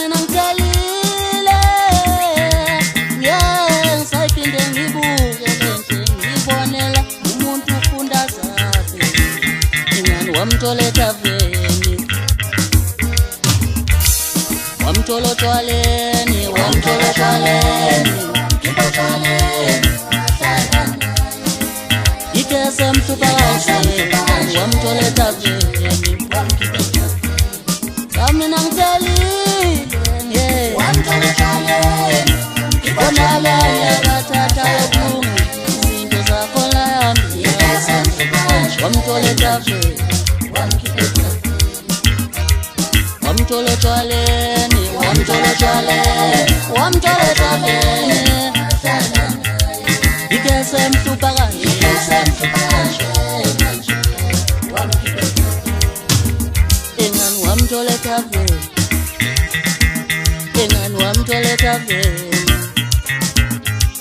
Sami nangithelile ngisayiphinde ngibuke lento ngibonela umuntu ufunda zakhe ingani wamthola ethaveni wamthola otshwaleni ikese mhlupha kahle wamthola ethaveni Sami nangithelile ibonala yakathatha yokulunga izinto zakho la yami wamthola ethaveni wamthola otshwaleni ikese mhlupha kanje engani wamthola ethaveni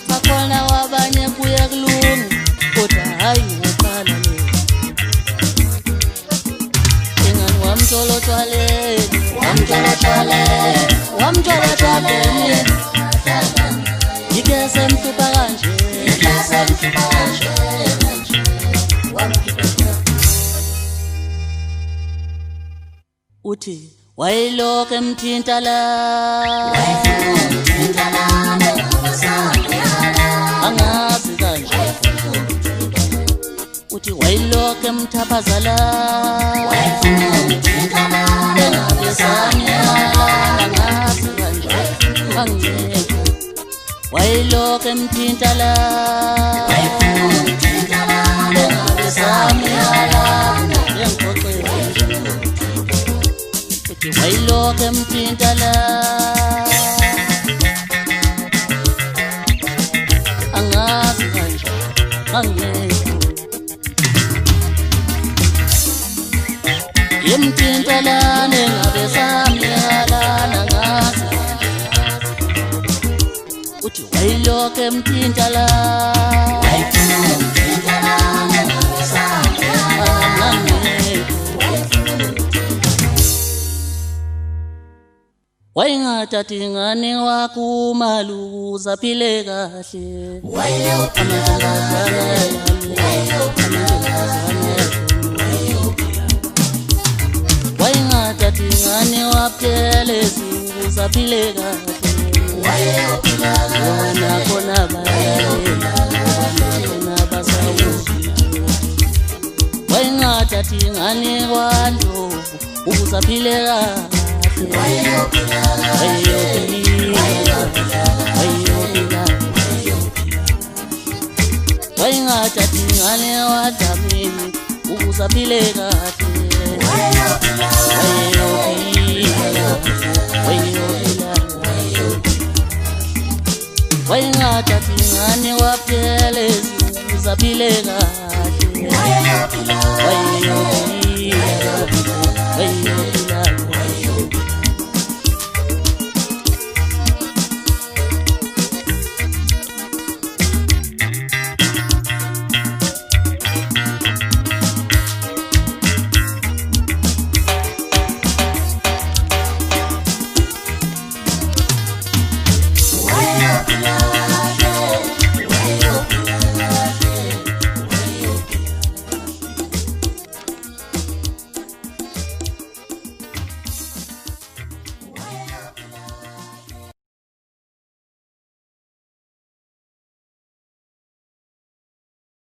bakhona wabanye kuye kulunga kodwa hayi ngokhala lo engani wamthola otshwaleni ikese mhlupha kanje uthi wayiloke emthinta la angazi kanje uthi wayiloke emthaphaza la angazi kanje angeke wayiloke emthinta la wayiloke emthinta la angazi kanje angeke yemthinta la nengabe sami yalana ngazi uthi wayiloke emthinta la wayingathathi ingane wakho umaluza phile kahle wayingathathi ingane waphele zibuza phile kahle wona khona wayingathathi ingane kwandlovu ukuzaphile kahle wayingathathi ingane wadlamini ukuzaphile kahle wayingathathi ingane waphele ukuzaphile kahle